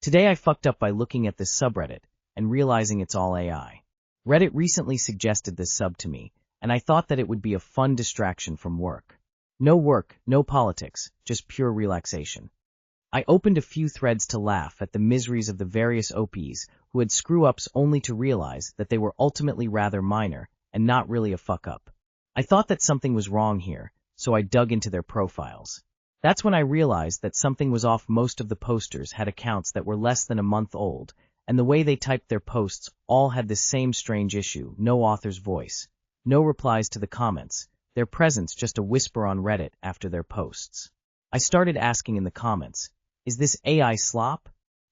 Today I fucked up by looking at this subreddit and realizing it's all AI. Reddit recently suggested this sub to me, and I thought that it would be a fun distraction from work. No work, no politics, just pure relaxation. I opened a few threads to laugh at the miseries of the various OPs who had screw-ups only to realize that they were ultimately rather minor and not really a fuck-up. I thought that something was wrong here, so I dug into their profiles. That's when I realized that something was off. Most of the posters had accounts that were less than a month old, and the way they typed their posts all had this same strange issue: no author's voice, no replies to the comments, their presence just a whisper on Reddit after their posts. I started asking in the comments, is this AI slop?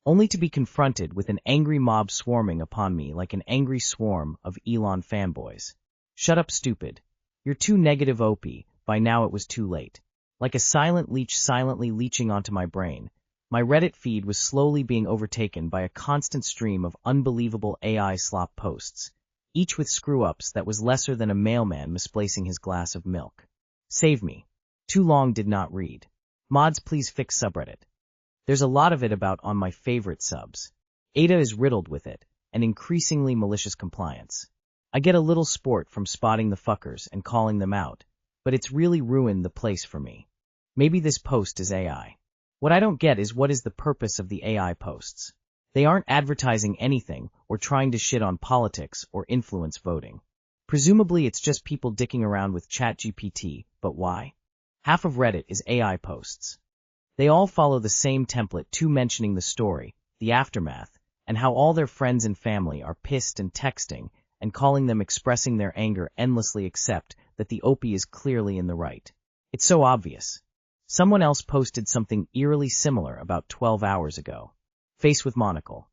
Only to be confronted with an angry mob swarming upon me like an angry swarm of Elon fanboys. Shut up, stupid. You're too negative, OP. By now it was too late. Like a silent leech silently leeching onto my brain, my Reddit feed was slowly being overtaken by a constant stream of unbelievable AI slop posts, each with screw-ups that was lesser than a mailman misplacing his glass of milk. Save me. Too long did not read. Mods, please fix subreddit. There's a lot of it about on my favorite subs. Ada is riddled with it, and increasingly malicious compliance. I get a little sport from spotting the fuckers and calling them out, but it's really ruined the place for me. Maybe this post is AI. What I don't get is what is the purpose of the AI posts. They aren't advertising anything or trying to shit on politics or influence voting. Presumably it's just people dicking around with ChatGPT, but why? Half of Reddit is AI posts. They all follow the same template: two mentioning the story, the aftermath, and how all their friends and family are pissed and texting and calling them, expressing their anger endlessly, except that the OP is clearly in the right. It's so obvious. Someone else posted something eerily similar about 12 hours ago. Face with monocle.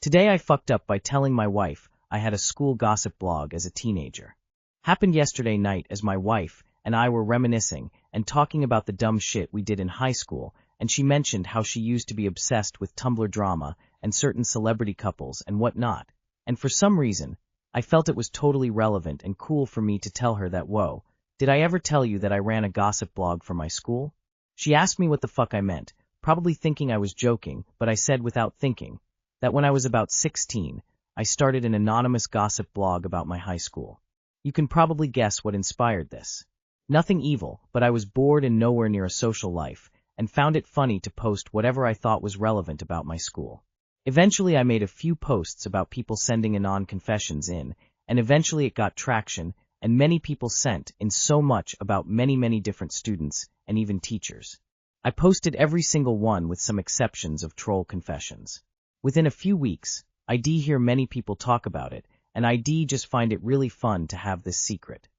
Today I fucked up by telling my wife I had a school gossip blog as a teenager. Happened yesterday night as my wife and I were reminiscing and talking about the dumb shit we did in high school, and she mentioned how she used to be obsessed with Tumblr drama and certain celebrity couples and whatnot, and for some reason, I felt it was totally relevant and cool for me to tell her that, whoa, did I ever tell you that I ran a gossip blog for my school? She asked me what the fuck I meant, probably thinking I was joking, but I said without thinking that when I was about 16, I started an anonymous gossip blog about my high school. You can probably guess what inspired this. Nothing evil, but I was bored and nowhere near a social life, and found it funny to post whatever I thought was relevant about my school. Eventually I made a few posts about people sending anon confessions in, and eventually it got traction, and many people sent in so much about many different students and even teachers. I posted every single one with some exceptions of troll confessions. Within a few weeks, I hear many people talk about it, and I just find it really fun to have this secret.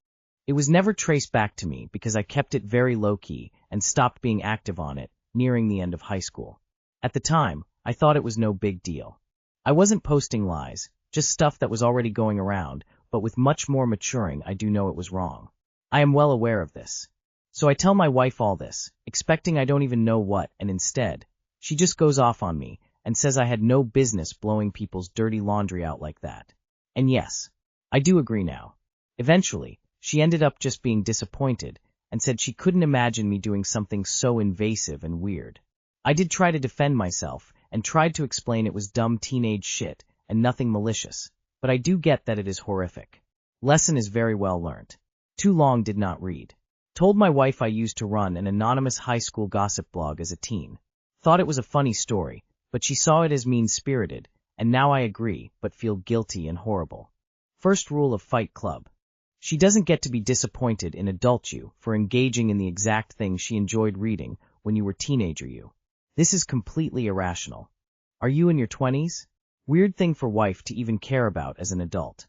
It was never traced back to me because I kept it very low-key and stopped being active on it nearing the end of high school. At the time, I thought it was no big deal. I wasn't posting lies, just stuff that was already going around, but with much more maturing I do know it was wrong. I am well aware of this. So I tell my wife all this, expecting I don't even know what, and instead, she just goes off on me and says I had no business blowing people's dirty laundry out like that. And yes, I do agree now. Eventually, she ended up just being disappointed and said she couldn't imagine me doing something so invasive and weird. I did try to defend myself and tried to explain it was dumb teenage shit and nothing malicious, but I do get that it is horrific. Lesson is very well learnt. Too long did not read. Told my wife I used to run an anonymous high school gossip blog as a teen. Thought it was a funny story, but she saw it as mean-spirited, and now I agree, but feel guilty and horrible. First rule of Fight Club. She doesn't get to be disappointed in adult you for engaging in the exact thing she enjoyed reading when you were teenager you. This is completely irrational. Are you in your 20s? Weird thing for wife to even care about as an adult.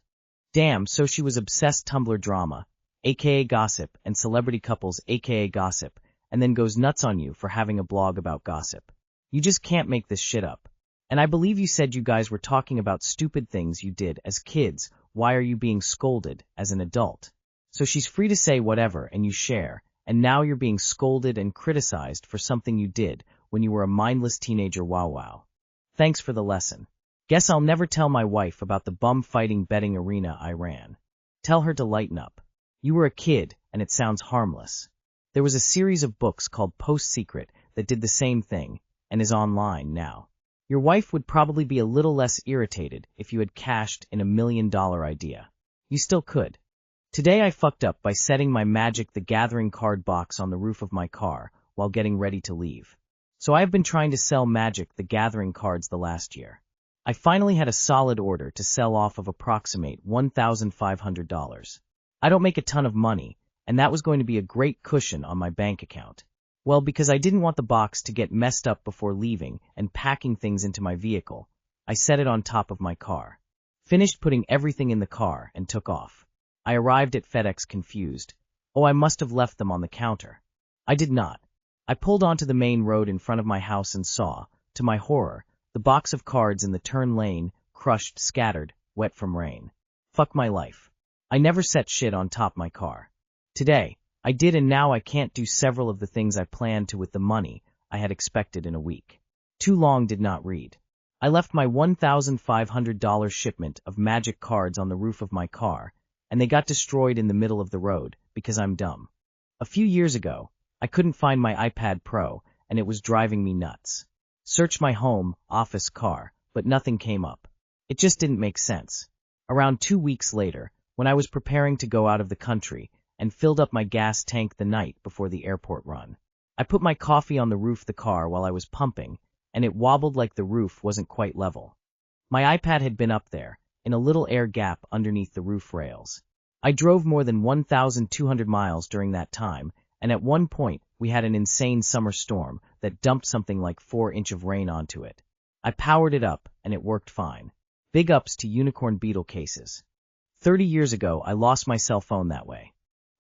Damn, so she was obsessed Tumblr drama, aka gossip, and celebrity couples, aka gossip, and then goes nuts on you for having a blog about gossip. You just can't make this shit up. And I believe you said you guys were talking about stupid things you did as kids. Why are you being scolded as an adult? So she's free to say whatever and you share, and now you're being scolded and criticized for something you did when you were a mindless teenager. Wow. Thanks for the lesson. Guess I'll never tell my wife about the bum-fighting betting arena I ran. Tell her to lighten up. You were a kid, and it sounds harmless. There was a series of books called Post Secret that did the same thing, and is online now. Your wife would probably be a little less irritated if you had cashed in $1 million idea. You still could. Today I fucked up by setting my Magic the Gathering card box on the roof of my car while getting ready to leave. So I have been trying to sell Magic the Gathering cards the last year. I finally had a solid order to sell off of approximate $1,500. I don't make a ton of money, and that was going to be a great cushion on my bank account. Well, because I didn't want the box to get messed up before leaving and packing things into my vehicle, I set it on top of my car. Finished putting everything in the car and took off. I arrived at FedEx confused. Oh, I must have left them on the counter. I did not. I pulled onto the main road in front of my house and saw, to my horror, the box of cards in the turn lane, crushed, scattered, wet from rain. Fuck my life. I never set shit on top my car. Today, I did, and now I can't do several of the things I planned to with the money I had expected in a week. Too long did not read. I left my $1,500 shipment of Magic cards on the roof of my car, and they got destroyed in the middle of the road because I'm dumb. A few years ago, I couldn't find my iPad Pro, and it was driving me nuts. Searched my home, office, car, but nothing came up. It just didn't make sense. Around 2 weeks later, when I was preparing to go out of the country and filled up my gas tank the night before the airport run, I put my coffee on the roof of the car while I was pumping, and it wobbled like the roof wasn't quite level. My iPad had been up there, in a little air gap underneath the roof rails. I drove more than 1,200 miles during that time, and at one point we had an insane summer storm that dumped something like 4 inches of rain onto it. I powered it up, and it worked fine. Big ups to Unicorn Beetle cases. 30 years ago, I lost my cell phone that way.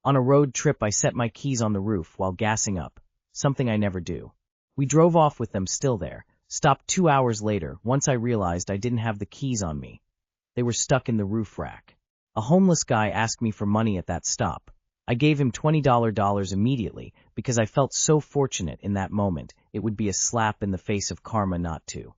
On a road trip, I set my keys on the roof while gassing up, something I never do. We drove off with them still there, stopped 2 hours later once I realized I didn't have the keys on me. They were stuck in the roof rack. A homeless guy asked me for money at that stop. I gave him $20 immediately because I felt so fortunate in that moment it would be a slap in the face of karma not to.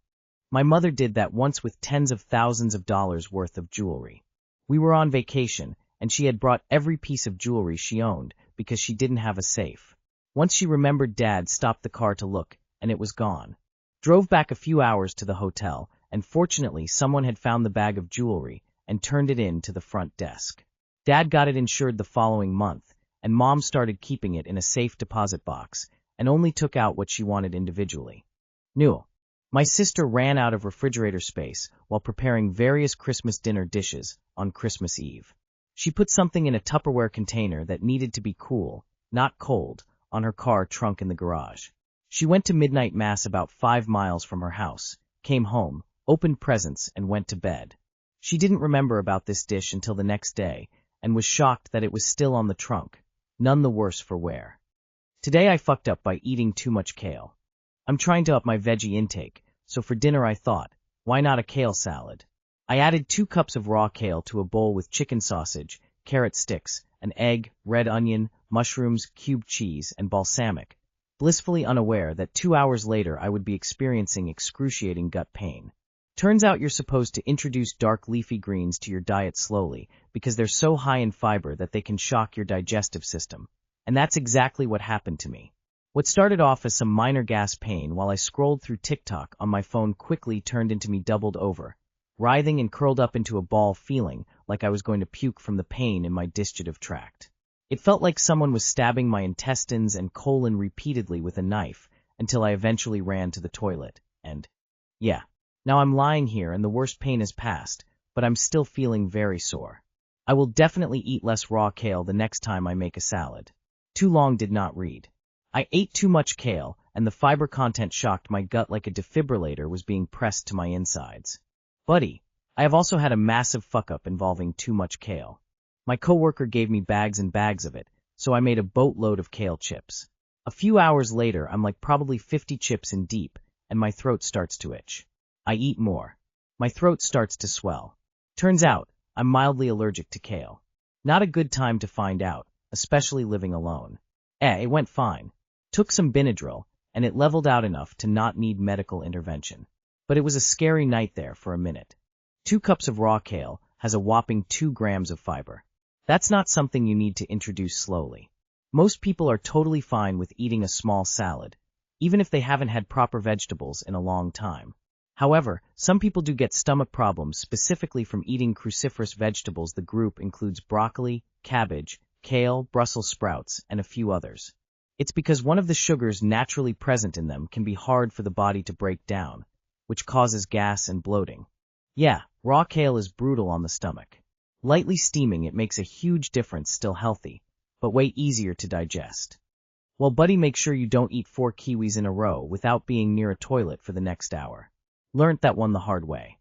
My mother did that once with tens of thousands of dollars worth of jewelry. We were on vacation, and she had brought every piece of jewelry she owned because she didn't have a safe. Once she remembered, Dad stopped the car to look, and it was gone. Drove back a few hours to the hotel, and fortunately someone had found the bag of jewelry and turned it in to the front desk. Dad got it insured the following month, and Mom started keeping it in a safe deposit box and only took out what she wanted individually. New. My sister ran out of refrigerator space while preparing various Christmas dinner dishes on Christmas Eve. She put something in a Tupperware container that needed to be cool, not cold, on her car trunk in the garage. She went to midnight mass about 5 miles from her house, came home, opened presents, and went to bed. She didn't remember about this dish until the next day, and was shocked that it was still on the trunk, none the worse for wear. Today I fucked up by eating too much kale. I'm trying to up my veggie intake, so for dinner I thought, why not a kale salad? I added 2 cups of raw kale to a bowl with chicken sausage, carrot sticks, an egg, red onion, mushrooms, cubed cheese, and balsamic, blissfully unaware that 2 hours later I would be experiencing excruciating gut pain. Turns out you're supposed to introduce dark leafy greens to your diet slowly because they're so high in fiber that they can shock your digestive system. And that's exactly what happened to me. What started off as some minor gas pain while I scrolled through TikTok on my phone quickly turned into me doubled over, writhing and curled up into a ball, feeling like I was going to puke from the pain in my digestive tract. It felt like someone was stabbing my intestines and colon repeatedly with a knife until I eventually ran to the toilet, and yeah, now I'm lying here and the worst pain has passed, but I'm still feeling very sore. I will definitely eat less raw kale the next time I make a salad. Too long did not read. I ate too much kale, and the fiber content shocked my gut like a defibrillator was being pressed to my insides. Buddy, I have also had a massive fuck-up involving too much kale. My coworker gave me bags and bags of it, so I made a boatload of kale chips. A few hours later, I'm like probably 50 chips in deep, and my throat starts to itch. I eat more. My throat starts to swell. Turns out, I'm mildly allergic to kale. Not a good time to find out, especially living alone. It went fine. Took some Benadryl, and it leveled out enough to not need medical intervention. But it was a scary night there for a minute. 2 cups of raw kale has a whopping 2 grams of fiber. That's not something you need to introduce slowly. Most people are totally fine with eating a small salad, even if they haven't had proper vegetables in a long time. However, some people do get stomach problems specifically from eating cruciferous vegetables. The group includes broccoli, cabbage, kale, Brussels sprouts, and a few others. It's because one of the sugars naturally present in them can be hard for the body to break down, which causes gas and bloating. Yeah, raw kale is brutal on the stomach. Lightly steaming it makes a huge difference, still healthy, but way easier to digest. Well, buddy, make sure you don't eat 4 kiwis in a row without being near a toilet for the next hour. Learned that one the hard way.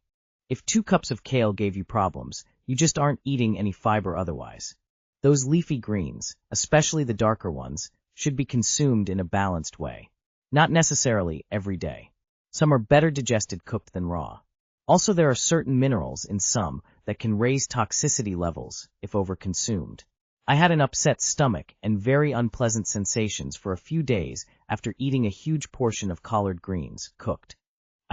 If 2 cups of kale gave you problems, you just aren't eating any fiber otherwise. Those leafy greens, especially the darker ones, should be consumed in a balanced way. Not necessarily every day. Some are better digested cooked than raw. Also, there are certain minerals in some that can raise toxicity levels if overconsumed. I had an upset stomach and very unpleasant sensations for a few days after eating a huge portion of collard greens, cooked.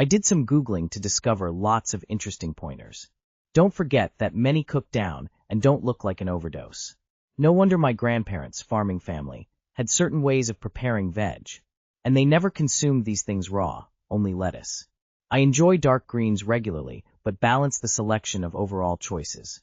I did some Googling to discover lots of interesting pointers. Don't forget that many cook down and don't look like an overdose. No wonder my grandparents, farming family, had certain ways of preparing veg, and they never consumed these things raw, only lettuce. I enjoy dark greens regularly, but balance the selection of overall choices.